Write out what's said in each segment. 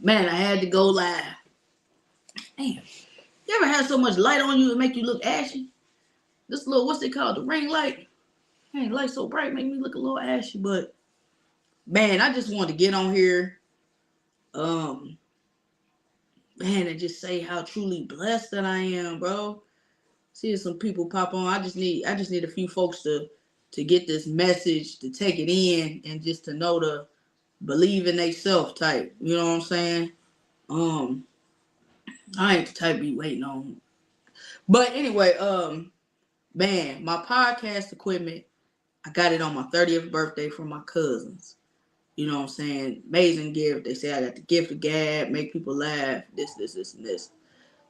Man, I had to go live. Damn. You ever had so much light on you it make you look ashy? This little, what's it called? The ring light? Man, light so bright make me look a little ashy. But man, I just wanted to get on here, um, man, and just say how truly blessed that I am, bro. Seeing some people pop on. I just need a few folks to get this message, to take it in, and just to know to believe in themselves type. You know what I'm saying? Um, I ain't the type be waiting on. But anyway, man, my podcast equipment, I got it on my 30th birthday from my cousins. You know what I'm saying? Amazing gift. They say I got the gift of gab, make people laugh, this, and this.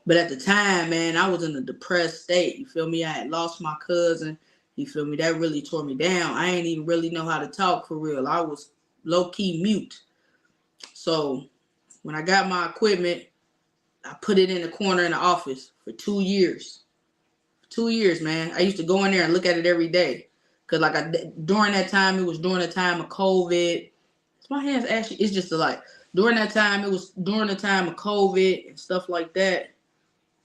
But at the time, man, I was in a depressed state. You feel me? I had lost my cousin. You feel me? That really tore me down. I ain't even really know how to talk for real. I was low-key mute. So when I got my equipment, I put it in the corner in the office for 2 years. 2 years, man. I used to go in there and look at it every day. Cause during that time, it was during the time of COVID. My hands actually, it's just a lot. During that time, it was during the time of COVID and stuff like that.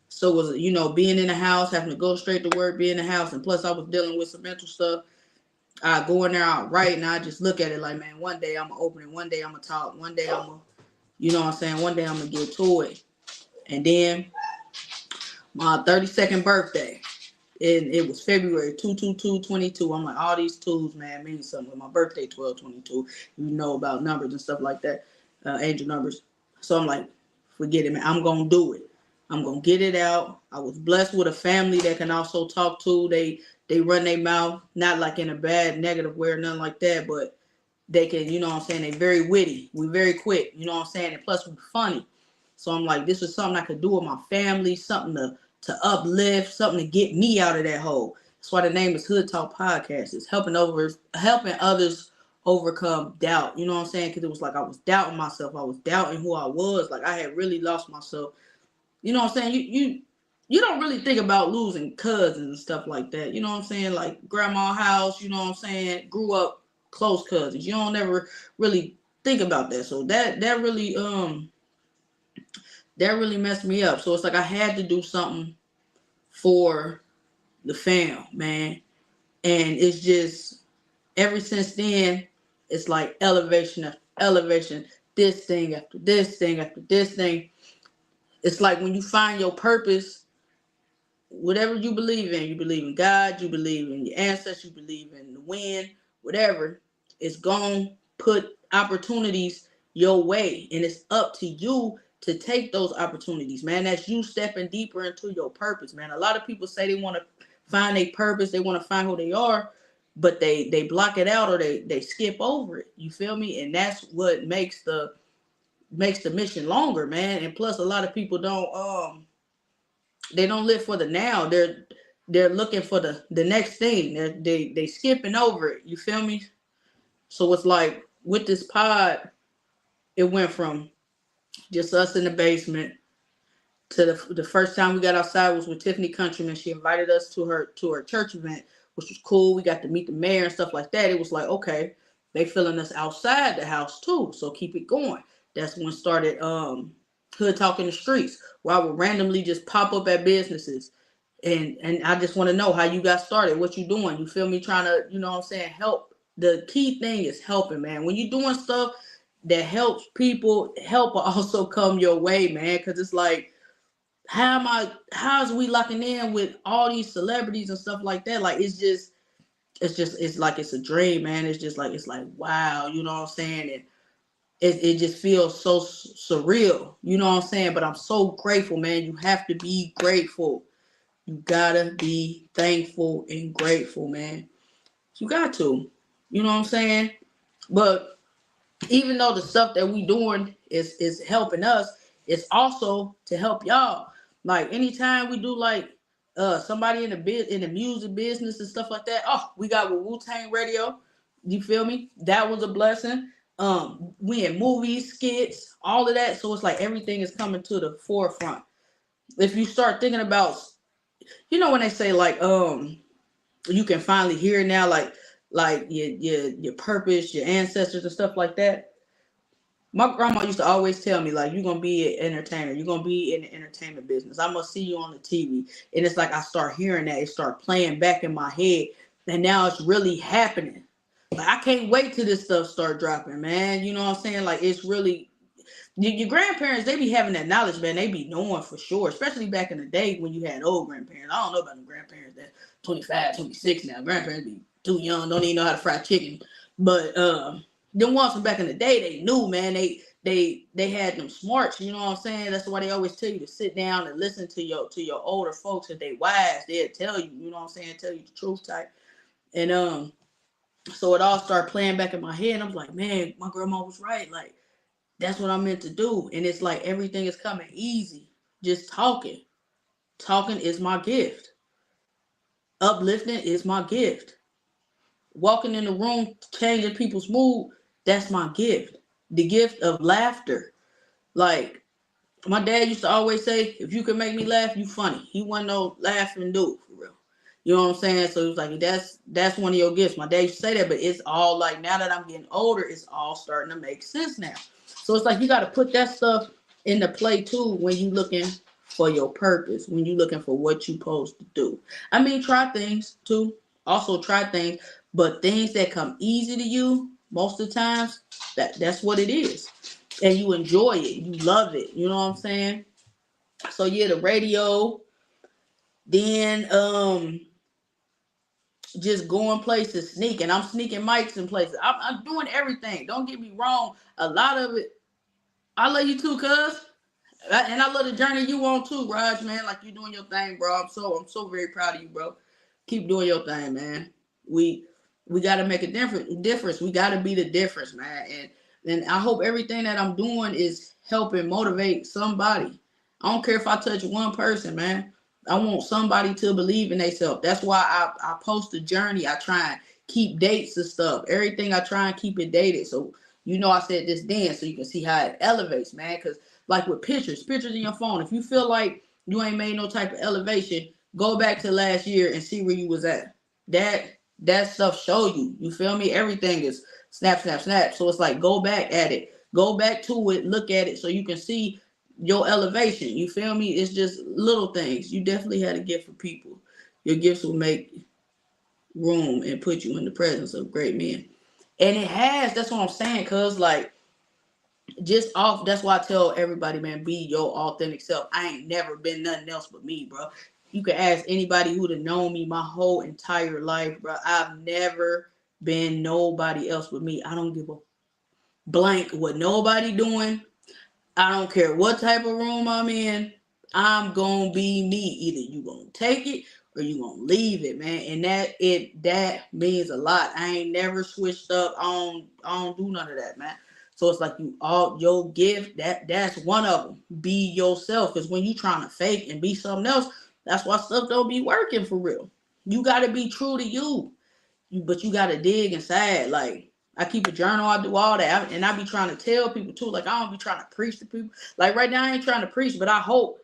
So it was, being in the house, having to go straight to work, be in the house. And plus I was dealing with some mental stuff. I go in there, I write, and I just look at it like, man, one day I'm going to open it. One day I'm going to talk. One day I'm going to, you know what I'm saying? One day I'm going to get to it. And then my 32nd birthday. And it was February 2/22/22. I'm like, all these twos, man, mean something. My birthday, 12/22. You know about numbers and stuff like that, angel numbers. So I'm like, forget it, man. I'm going to do it. I'm going to get it out. I was blessed with a family that can also talk to. They run their mouth, not like in a bad, negative way or nothing like that, but they can, you know what I'm saying? They very witty. We very quick, you know what I'm saying? And plus, we're funny. So I'm like, this is something I could do with my family, something to uplift, something to get me out of that hole. That's why the name is Hood Talk Podcast. It's helping others overcome doubt. You know what I'm saying? Because it was like I was doubting myself. I was doubting who I was. Like I had really lost myself. You know what I'm saying? You don't really think about losing cousins and stuff like that. You know what I'm saying? Like grandma's house, you know what I'm saying? Grew up close cousins. You don't ever really think about that. So that really messed me up. So it's like I had to do something for the fam, man. And it's just ever since then, it's like elevation after elevation, this thing after this thing after this thing. It's like when you find your purpose, whatever you believe in God, you believe in your ancestors, you believe in the wind, whatever, it's going to put opportunities your way. And it's up to you to take those opportunities, man. That's you stepping deeper into your purpose, man. A lot of people say they want to find a purpose, they want to find who they are, but they block it out or they skip over it. You feel me? And that's what makes the mission longer, man. And plus a lot of people don't live for the now. They're looking for the next thing. They skipping over it. You feel me? So it's like with this pod, it went from just us in the basement to the first time we got outside was with Tiffany Countryman. She invited us to her church event, which was cool. We got to meet the mayor and stuff like that. It was like, okay, they feeling us outside the house too. So keep it going. That's when it started Hood Talk in the Streets, where I would randomly just pop up at businesses. And I just want to know how you got started, what you doing. You feel me? Trying to, you know what I'm saying, help. The key thing is helping, man. When you're doing stuff that helps people, help will also come your way, man. Because it's like, how's we locking in with all these celebrities and stuff like that? Like, it's like it's a dream, man. It's like, wow, you know what I'm saying? And it just feels so surreal, you know what I'm saying? But I'm so grateful, man. You have to be grateful. You gotta be thankful and grateful, man. You got to. You know what I'm saying? But even though the stuff that we doing is helping us, it's also to help y'all. Like anytime we do like somebody in the music business and stuff like that. Oh, we got with Wu-Tang Radio. You feel me? That was a blessing. We in movies, skits, all of that. So it's like everything is coming to the forefront. If you start thinking about, when they say like you can finally hear now, like your purpose, your ancestors and stuff like that. My grandma used to always tell me, like, you're gonna be an entertainer, you're gonna be in the entertainment business. I'm gonna see you on the TV. And it's like I start hearing that, it start playing back in my head, and now it's really happening. Like I can't wait till this stuff start dropping, man. You know what I'm saying? Like it's really your grandparents, they be having that knowledge, man. They be knowing for sure, especially back in the day when you had old grandparents. I don't know about the grandparents that 25, 26 now. Grandparents be too young, don't even know how to fry chicken. But them ones from back in the day, they knew, man. They had them smarts, you know what I'm saying? That's why they always tell you to sit down and listen to your older folks. If they wise, they'll tell you, you know what I'm saying, tell you the truth type. And so it all started playing back in my head. And I was like, man, my grandma was right. Like, that's what I'm meant to do. And it's like everything is coming easy. Just talking. Talking is my gift. Uplifting is my gift. Walking in the room, changing people's mood, that's my gift. The gift of laughter. Like, my dad used to always say, if you can make me laugh, you funny. He wasn't no laughing dude, for real. You know what I'm saying? So he was like, that's one of your gifts. My dad used to say that, but it's all like, now that I'm getting older, it's all starting to make sense now. So it's like you got to put that stuff into play too when you looking for your purpose, when you looking for what you supposed to do. I mean, try things too. Also try things, but things that come easy to you most of the times, that's what it is. And you enjoy it. You love it. You know what I'm saying? So yeah, the radio, then just going places, sneaking. I'm sneaking mics in places. I'm doing everything. Don't get me wrong. A lot of it, I love you too, cuz. And I love the journey you on too, Raj, man. Like you doing your thing, bro. I'm so very proud of you, bro. Keep doing your thing, man. We we gotta make a difference. We gotta be the difference, man. And I hope everything that I'm doing is helping motivate somebody. I don't care if I touch one person, man. I want somebody to believe in themselves. That's why I post the journey. I try and keep dates and stuff. Everything I try and keep it dated. So I said this then, so you can see how it elevates, man. Because like with pictures in your phone. If you feel like you ain't made no type of elevation, go back to last year and see where you was at. That stuff show you. You feel me? Everything is snap, snap, snap. So it's like go back at it. Go back to it, look at it so you can see your elevation. You feel me? It's just little things. You definitely had a gift for people. Your gifts will make room and put you in the presence of great men. And it has, that's what I'm saying, cuz like just off. That's why I tell everybody, man, be your authentic self. I ain't never been nothing else but me, bro. You can ask anybody who'd have known me my whole entire life, bro. I've never been nobody else but me. I don't give a blank what nobody doing. I don't care what type of room I'm in. I'm gonna be me. Either you gonna take it or you gonna leave it, man. And that means a lot. I ain't never switched up. I don't do none of that, man. So it's like you all your gift. That's one of them. Be yourself. Because when you trying to fake and be something else, that's why stuff don't be working for real. You gotta be true to you. But you gotta dig inside. Like I keep a journal, I do all that, and I be trying to tell people too. Like I don't be trying to preach to people. Like right now, I ain't trying to preach, but I hope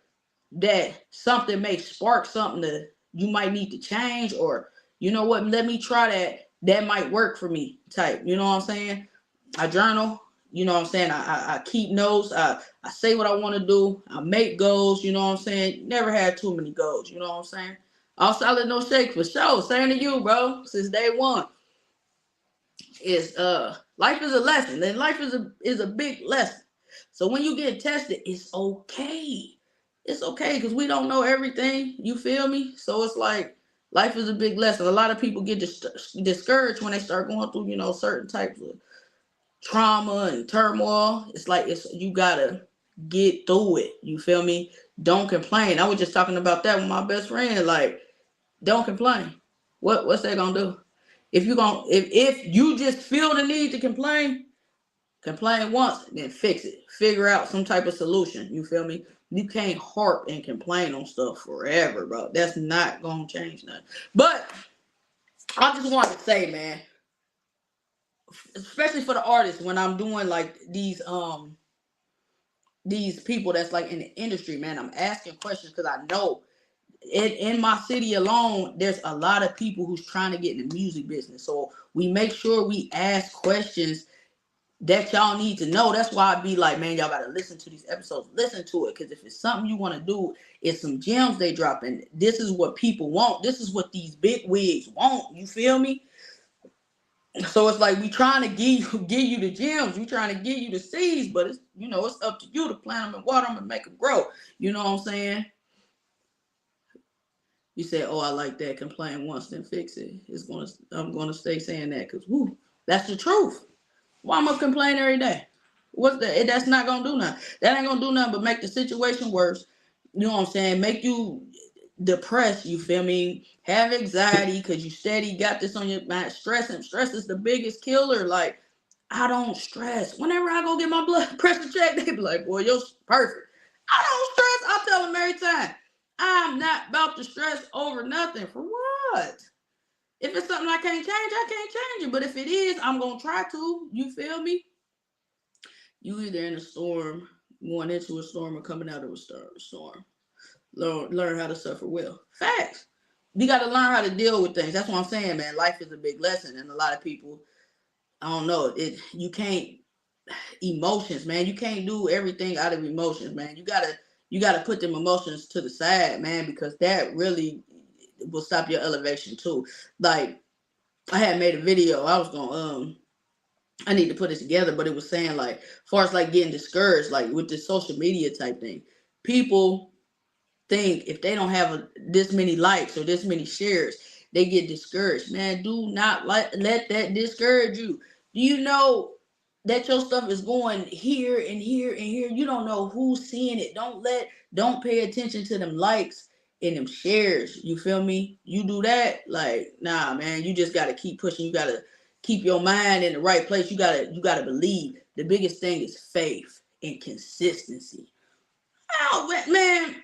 that something may spark something that you might need to change, or you know what, let me try that might work for me type. You know what I'm saying? I journal. You know what I'm saying? I keep notes. I say what I want to do. I make goals. You know what I'm saying? Never had too many goals. You know what I'm saying? All solid, no shake for sure. Same to you, bro. Since day one, is life is a lesson, and life is a big lesson. So when you get tested, it's okay. It's okay because we don't know everything. You feel me? So it's like life is a big lesson. A lot of people get discouraged when they start going through, certain types of trauma and turmoil. It's like you gotta get through it. You feel me? Don't complain. I was just talking about that with my best friend. Like, don't complain. What's that gonna do? If you just feel the need to complain once, then fix it. Figure out some type of solution. You feel me? You can't harp and complain on stuff forever, bro. That's not gonna change nothing. But I just wanted to say, man, especially for the artists, when I'm doing like these people that's like in the industry, man, I'm asking questions because I know in my city alone, there's a lot of people who's trying to get in the music business. So we make sure we ask questions that y'all need to know. That's why I be like, man, y'all gotta listen to these episodes. Listen to it, because if it's something you want to do, it's some gems they dropping. This is what people want. This is what these big wigs want. You feel me? So it's like we trying to give you the gems. We trying to give you the seeds, but it's, you know, it's up to you to plant them and water them and make them grow. You know what I'm saying? You say, "Oh, I like that. Complain once, then fix it." I'm gonna stay saying that because, whoo, that's the truth. Why am I complain every day? What's that? That's not gonna do nothing. That ain't gonna do nothing but make the situation worse. You know what I'm saying? Make you depressed. You feel me? Have anxiety because you steady got this on your mind. Stress is the biggest killer. Like, I don't stress. Whenever I go get my blood pressure checked, they be like, "Boy, you're perfect." I don't stress. I tell them every time, I'm not about to stress over nothing. For what? If it's something I can't change, I can't change it. But if it is, I'm gonna try to. You feel me? You either in a storm, going into a storm, or coming out of a storm. Learn how to suffer well. Facts. You got to learn how to deal with things. That's what I'm saying, man. Life is a big lesson, and a lot of people, I don't know, it. You can't emotions, man. You can't do everything out of emotions, man. You gotta put them emotions to the side, man, because that really will stop your elevation too. Like, I had made a video. I was gonna I need to put it together, but it was saying, like, as far as like getting discouraged, like with this social media type thing, people think if they don't have this many likes or this many shares, they get discouraged. Man, do not let that discourage you. Do you know that your stuff is going here and here and here? You don't know who's seeing it. Don't pay attention to them likes and them shares. You feel me? You do that, like, nah, man. You just gotta keep pushing. You gotta keep your mind in the right place. You gotta believe. The biggest thing is faith and consistency. Oh man,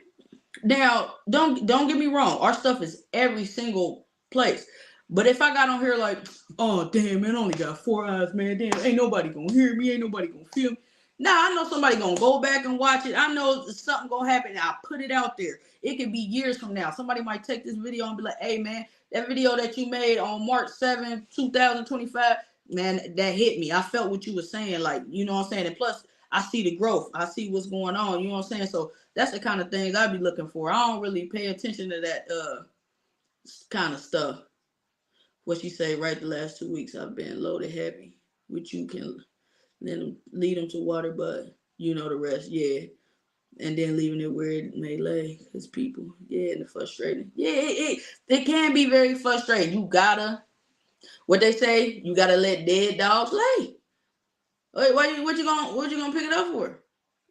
now, don't get me wrong. Our stuff is every single place. But if I got on here like, "Oh damn, man, I only got 4 eyes, man. Damn, ain't nobody gonna hear me. Ain't nobody gonna feel me." Now I know somebody gonna go back and watch it. I know something gonna happen. I put it out there. It could be years from now. Somebody might take this video and be like, "Hey, man, that video that you made on March 2025, man, that hit me. I felt what you were saying. Like, you know what I'm saying? And plus, I see the growth. I see what's going on. You know what I'm saying? So that's the kind of things I be looking for. I don't really pay attention to that kind of stuff. What you say, right? The last 2 weeks I've been loaded heavy, which you can then lead them to water, but you know the rest, yeah. And then leaving it where it may lay, because people, yeah, and the frustrating. Yeah, it can be very frustrating. You gotta, what they say, you gotta let dead dogs lay. Wait, what you gonna pick it up for?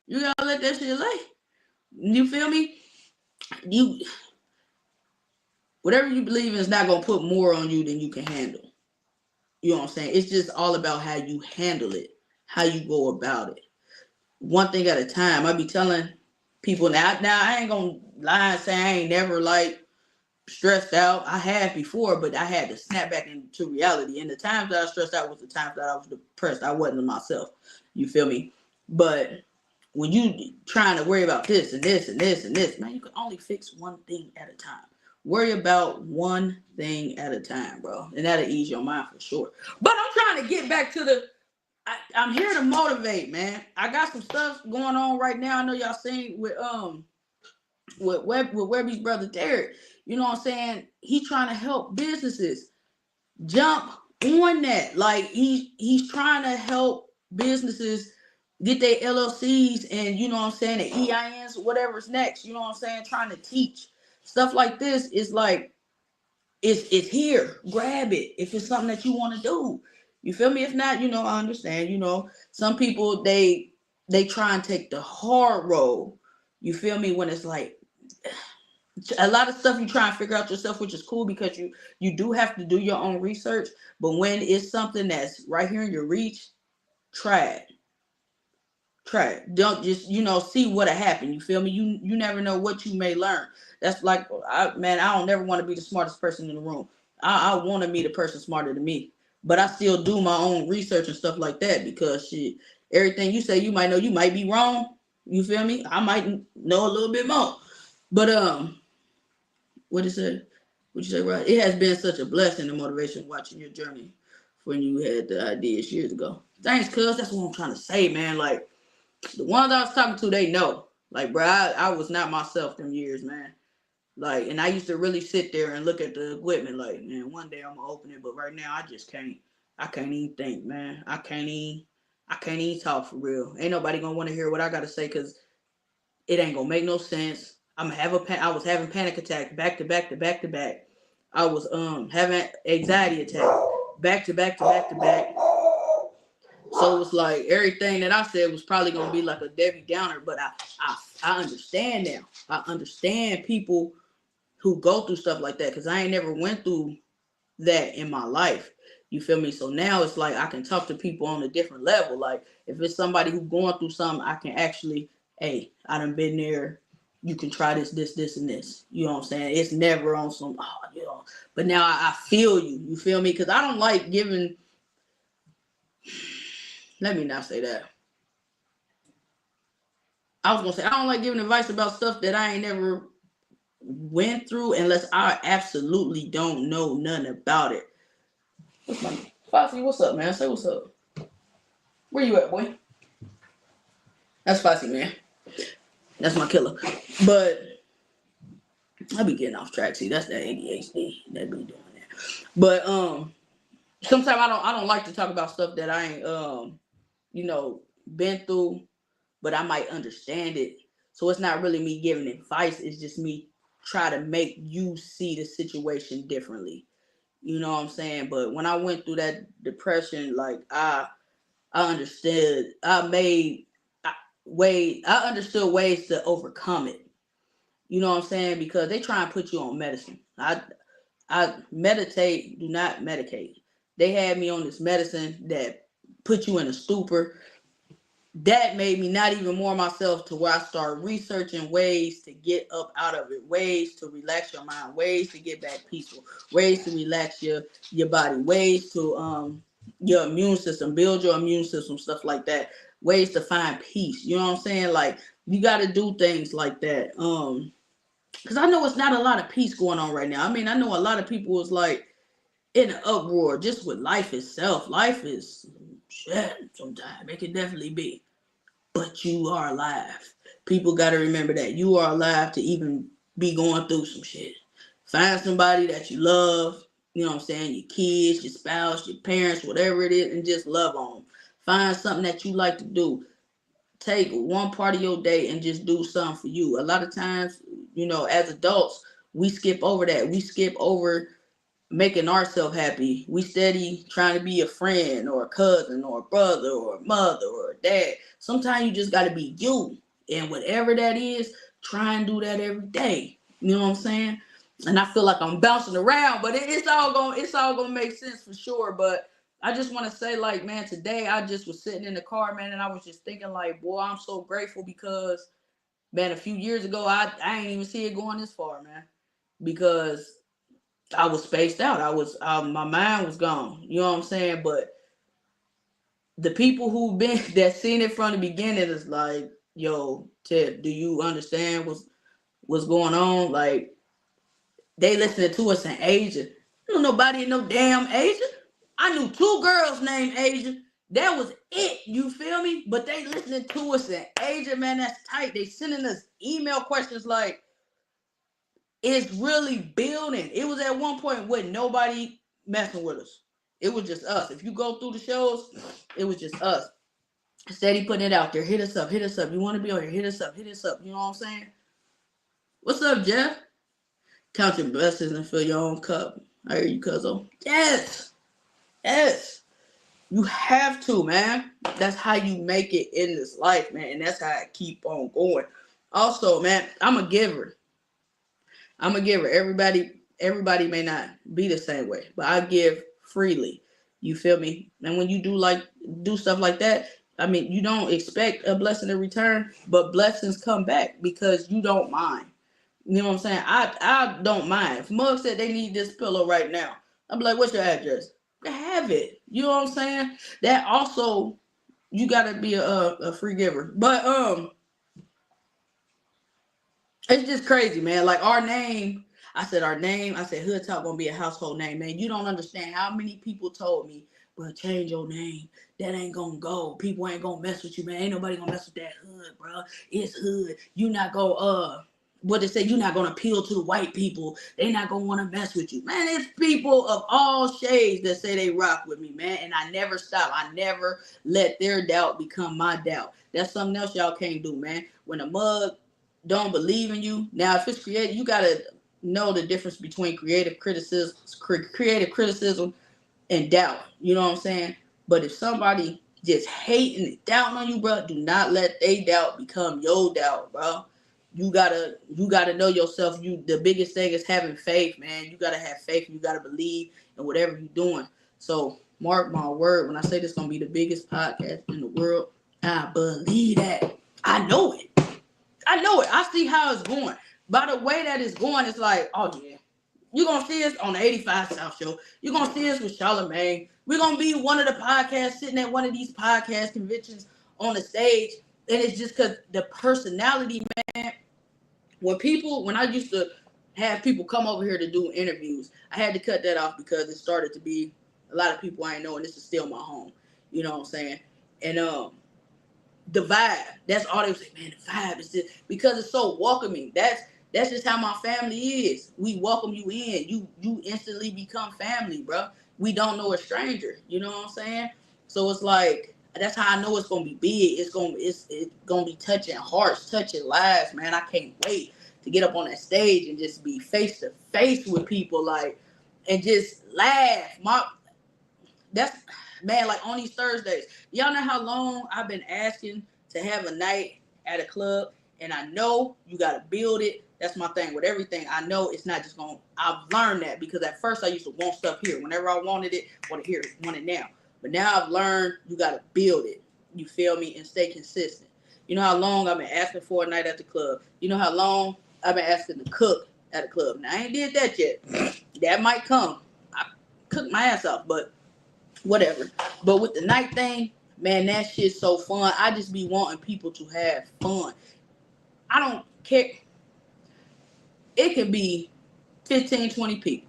You gotta let that shit lay. You feel me? You Whatever you believe in is not gonna put more on you than you can handle. You know what I'm saying? It's just all about how you handle it, how you go about it. One thing at a time. I be telling people now I ain't gonna lie and say I ain't never like stressed out. I had before, but I had to snap back into reality. And the times that I stressed out was the times that I was depressed. I wasn't myself. You feel me? But when you trying to worry about this and this and this and this, man, you can only fix one thing at a time. Worry about one thing at a time, bro, and that'll ease your mind for sure. But I'm trying to get back to I'm here to motivate, man. I got some stuff going on right now. I know y'all seen with Webby's brother Derek. You know what I'm saying? He trying to help businesses jump on that. Like he's trying to help businesses get their LLCs and, you know what I'm saying, the EINs, whatever's next. You know what I'm saying? Trying to teach stuff like this is like it's here. Grab it if it's something that you want to do. You feel me? If not, I understand. Some people they try and take the hard road. You feel me? When it's like a lot of stuff you try and figure out yourself, which is cool because you do have to do your own research. But when it's something that's right here in your reach, try it. Try it. Don't just see what'll happen. You feel me? You never know what you may learn. That's like I don't never want to be the smartest person in the room. I want to meet a person smarter than me, but I still do my own research and stuff like that because shit, everything you say you might know, you might be wrong. You feel me? I might know a little bit more, but what is it? What you say, right? It has been such a blessing and motivation watching your journey when you had the ideas years ago. Thanks, cuz. That's what I'm trying to say, man. Like, the ones I was talking to, they know. Like, bro, I was not myself them years, man. Like, and I used to really sit there and look at the equipment like, man, one day I'm gonna open it, but right now I just can't. I can't even think, man. I can't even talk for real. Ain't nobody gonna want to hear what I gotta say because it ain't gonna make no sense. I was having panic attack back to back to back to back. I was having anxiety attack back to back to back to back. So it was like everything that I said was probably gonna be like a Debbie Downer, but I understand now. I understand people who go through stuff like that because I ain't never went through that in my life. You feel me? So now it's like I can talk to people on a different level. Like if it's somebody who's going through something, I can actually, hey, I done been there. You can try this, this, this, and this. You know what I'm saying? It's never on some, oh, you know. But now I feel you. You feel me? Because I don't like giving. Let me not say that. I was gonna say I don't like giving advice about stuff that I ain't never went through unless I absolutely don't know nothing about it. What's my Fossy? What's up, man? Say what's up. Where you at, boy? That's Fossy, man. That's my killer. But I be getting off track. See, that's that ADHD that be doing that. But sometimes I don't like to talk about stuff that I ain't been through, but I might understand it. So it's not really me giving advice. It's just me try to make you see the situation differently. You know what I'm saying? But when I went through that depression, like I understood. I understood ways to overcome it. You know what I'm saying? Because they try and put you on medicine. I meditate, do not medicate. They had me on this medicine that put you in a stupor. That made me not even more myself to where I started researching ways to get up out of it, ways to relax your mind, ways to get back peaceful, ways to relax your body, ways to your immune system, build your immune system, stuff like that, ways to find peace. You know what I'm saying? Like you got to do things like that. Because I know it's not a lot of peace going on right now. I mean, I know a lot of people is like in an uproar just with life itself. Life is shit sometimes. It can definitely be. But you are alive. People got to remember that you are alive to even be going through some shit. Find somebody that you love, you know what I'm saying, your kids, your spouse, your parents, whatever it is, and just love on them. Find something that you like to do. Take one part of your day and just do something for you. A lot of times, as adults, we skip over that. We skip over making ourselves happy. We steady trying to be a friend or a cousin or a brother or a mother or a dad. Sometimes you just got to be you. And whatever that is, try and do that every day. You know what I'm saying? And I feel like I'm bouncing around, but it's all gonna make sense for sure. But I just want to say, like, man, today I just was sitting in the car, man, and I was just thinking, like, boy, I'm so grateful because, man, a few years ago, I ain't even see it going this far, man, because I was spaced out. My mind was gone. You know what I'm saying? But the people who been that seen it from the beginning is like, yo, Ted, do you understand what's going on? Like they listening to us in Asia. Don't nobody in no damn Asia. I knew 2 girls named Asia. That was it. You feel me? But they listening to us in Asia, man. That's tight. They sending us email questions like, it's really building. It was at one point with nobody messing with us. It was just us. If you go through the shows, it was just us. Steady putting it out there. Hit us up. Hit us up. You want to be on here? Hit us up. Hit us up. You know what I'm saying? What's up, Jeff? Count your blessings and fill your own cup. I hear you, cuzzo. Yes. Yes. You have to, man. That's how you make it in this life, man. And that's how I keep on going. Also, man, I'm a giver. Everybody may not be the same way, but I give freely. You feel me? And when you do stuff like that, I mean, you don't expect a blessing in return, but blessings come back because you don't mind. You know what I'm saying? I don't mind. If Mug said they need this pillow right now, I'm like, what's your address? They have it. You know what I'm saying? That also, you gotta be a free giver. But it's just crazy, man. Like our name, I said Hood Talk gonna be a household name, man. You don't understand how many people told me, but change your name. that ain't gonna go. People ain't gonna mess with you, man. Ain't nobody gonna mess with that hood, bro. It's hood. You not gonna what they say, you're not gonna appeal to the white people. They not gonna wanna mess with you. Man, it's people of all shades that say they rock with me, man. And I never stop. I never let their doubt become my doubt. That's something else y'all can't do, man. When a mug don't believe in you, now if it's creative, you gotta know the difference between creative criticism and doubt. You know what I'm saying? But if somebody just hating and doubting on you, bro, do not let they doubt become your doubt, bro. You gotta know yourself. The biggest thing is having faith, man. You gotta have faith. You gotta believe in whatever you're doing. So mark my word, when I say this is gonna be the biggest podcast in the world, I believe that. I know it. I see how it's going. By the way that it's going, it's like, oh yeah. You're going to see us on the 85 South Show. You're going to see us with Charlamagne. We're going to be one of the podcasts sitting at one of these podcast conventions on the stage. And it's just because the personality, man. When I used to have people come over here to do interviews, I had to cut that off because it started to be a lot of people I ain't know, and this is still my home. You know what I'm saying? And the vibe. That's all they would say, man, the vibe is just because it's so welcoming. That's just how my family is. We welcome you in. You instantly become family, bro. We don't know a stranger. You know what I'm saying? So it's like that's how I know it's gonna be big. It's gonna be touching hearts, touching lives, man. I can't wait to get up on that stage and just be face to face with people, like, and just laugh. That's man, like on these Thursdays. Y'all know how long I've been asking to have a night at a club, and I know you gotta build it. That's my thing with everything. I know it's not just gonna. I've learned that because at first I used to want stuff here. Whenever I wanted it, want to hear it, want it now. But now I've learned you gotta build it. You feel me? And stay consistent. You know how long I've been asking for a night at the club. You know how long I've been asking to cook at a club. Now I ain't did that yet. That might come. I cooked my ass off, but whatever. But with the night thing, man, that shit's so fun. I just be wanting people to have fun. I don't care. It could be 15, 20 people.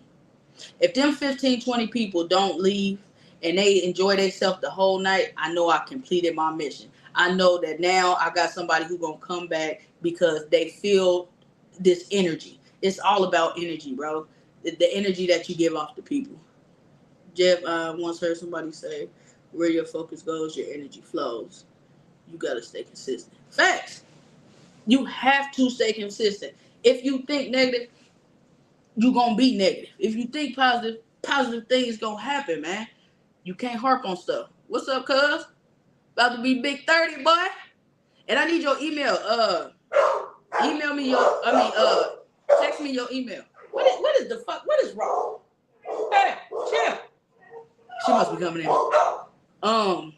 If them 15, 20 people don't leave and they enjoy themselves the whole night, I know I completed my mission. I know that now I got somebody who gonna come back because they feel this energy. It's all about energy, bro. The energy that you give off to people. Jeff once heard somebody say, where your focus goes, your energy flows. You gotta stay consistent. Facts. You have to stay consistent. If you think negative, you gonna be negative. If you think positive things gonna happen, man. You can't harp on stuff. What's up, cuz? About to be big 30, boy. And I need your email. Email me text me your email. What is the fuck? What is wrong? Hey, chill. She must be coming in.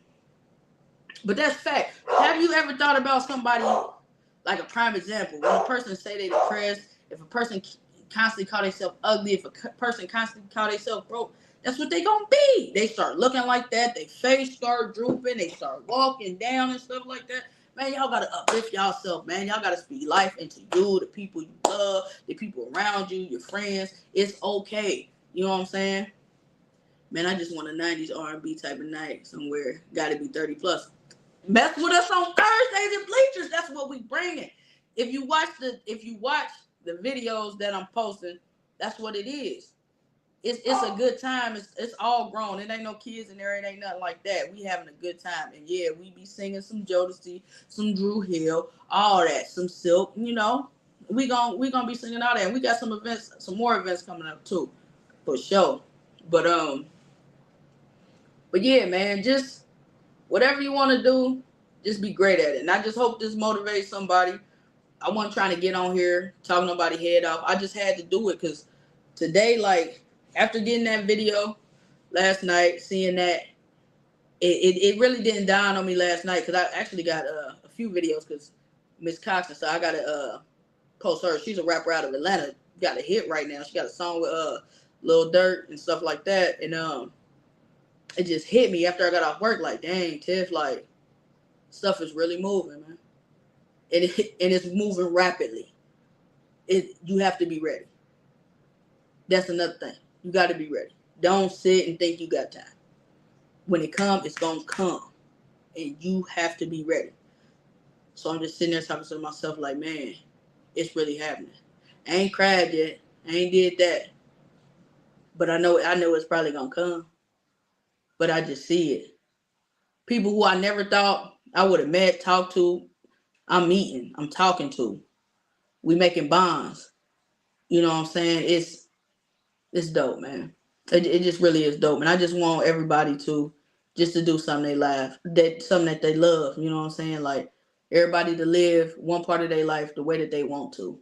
But that's fact. Have you ever thought about somebody, like a prime example, when a person say they depressed, if a person constantly call themselves ugly, if a person constantly call themselves broke, that's what they gonna be. They start looking like that, their face start drooping, they start walking down and stuff like that. Man, y'all gotta uplift yourself, man. Y'all gotta speak life into you, the people you love, the people around you, your friends. It's okay. You know what I'm saying? Man, I just want a 90s R&B type of night somewhere. Gotta be 30 plus. Mess with us on Thursdays and Bleachers. That's what we bringing. If you watch the videos that I'm posting, that's what it is. It's a good time. It's all grown. It ain't no kids in there. It ain't nothing like that. We having a good time. And yeah, we be singing some Jodeci, some Drew Hill, all that, some Silk. You know, we gonna be singing all that. And we got some more events coming up too, for sure. But yeah, man, just whatever you want to do, just be great at it. And I just hope this motivates somebody. I wasn't trying to get on here, talk nobody head off. I just had to do it because today, like, after getting that video last night, seeing that, it really didn't dawn on me last night because I actually got a few videos because Miss Cox, so I got to post her. She's a rapper out of Atlanta, got a hit right now. She got a song with Lil Durk and stuff like that. And it just hit me after I got off work, like, dang, Tiff, like, stuff is really moving, man. And it's moving rapidly. You have to be ready. That's another thing. You got to be ready. Don't sit and think you got time. when it comes, it's gonna come, and you have to be ready. So I'm just sitting there talking to myself like, man, it's really happening. I ain't cried yet. I ain't did that, but I know it's probably gonna come. But I just see it. People who I never thought I would have met, talked to, I'm meeting, I'm talking to. We making bonds. You know what I'm saying? It's dope, man. It just really is dope, and I just want everybody to just to do something they laugh that something that they love. You know what I'm saying? Like everybody to live one part of their life the way that they want to.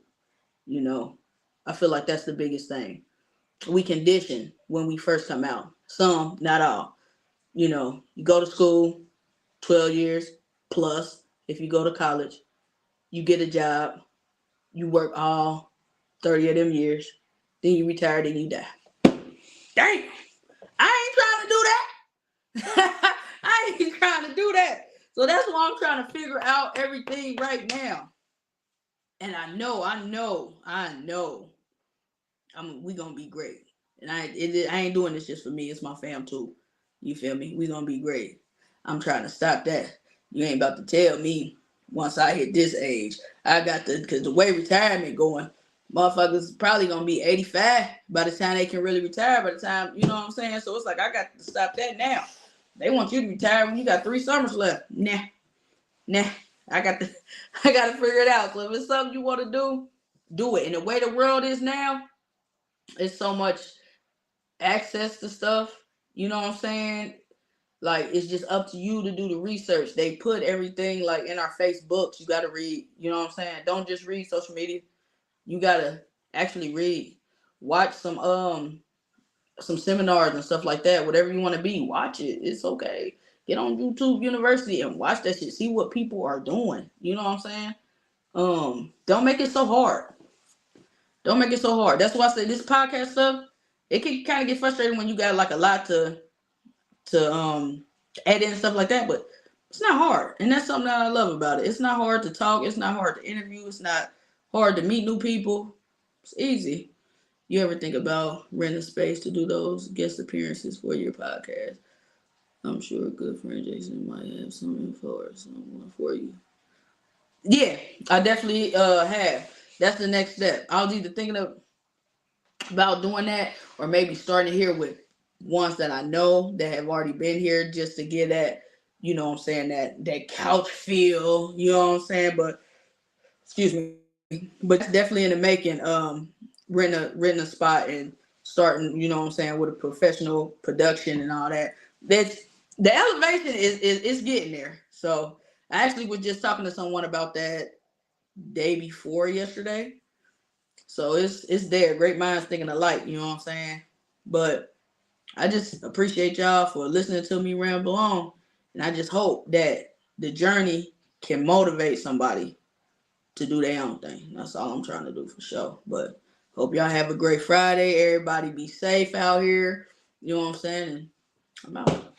You know, I feel like that's the biggest thing. We condition when we first come out. Some, not all. You know, you go to school, 12 years plus. If you go to college, you get a job, you work all 30 of them years, then you retire, then you die. Dang, I ain't trying to do that. I ain't trying to do that. So that's why I'm trying to figure out everything right now. And I know we gonna be great. And I ain't doing this just for me. It's my fam too. You feel me? We gonna be great. I'm trying to stop that. You ain't about to tell me once I hit this age. I got because the way retirement going, motherfuckers probably gonna be 85 by the time they can really retire. By the time you know what I'm saying. So it's like I got to stop that now. They want you to retire when you got 3 summers left. Nah. I got to I got to figure it out. So if it's something you want to do it. And the way the world is now, it's so much access to stuff. You know what I'm saying? Like it's just up to you to do the research. They put everything like in our Facebooks. You gotta read. You know what I'm saying? Don't just read social media. You gotta actually read. Watch some seminars and stuff like that. Whatever you want to be, watch it. It's okay. Get on YouTube University and watch that shit. See what people are doing. You know what I'm saying? Don't make it so hard. Don't make it so hard. That's why I say this podcast stuff. It can kind of get frustrating when you got like a lot to add in and stuff like that, but it's not hard, and that's something that I love about it. It's not hard to talk. It's not hard to interview. It's not hard to meet new people. It's easy. You ever think about renting space to do those guest appearances for your podcast? I'm sure a good friend Jason might have some info or someone for you. Yeah, I definitely have. That's the next step. I was either thinking about doing that or maybe starting here with ones that I know that have already been here just to get that, you know what I'm saying, that couch feel, you know what I'm saying? But excuse me. But that's definitely in the making. Renting a spot and starting, you know what I'm saying, with a professional production and all that. That's the elevation is getting there. So I actually was just talking to someone about that day before yesterday. So it's there. Great minds thinking alike, you know what I'm saying? But I just appreciate y'all for listening to me ramble on. And I just hope that the journey can motivate somebody to do their own thing. That's all I'm trying to do for sure. But hope y'all have a great Friday. Everybody be safe out here. You know what I'm saying? And I'm out.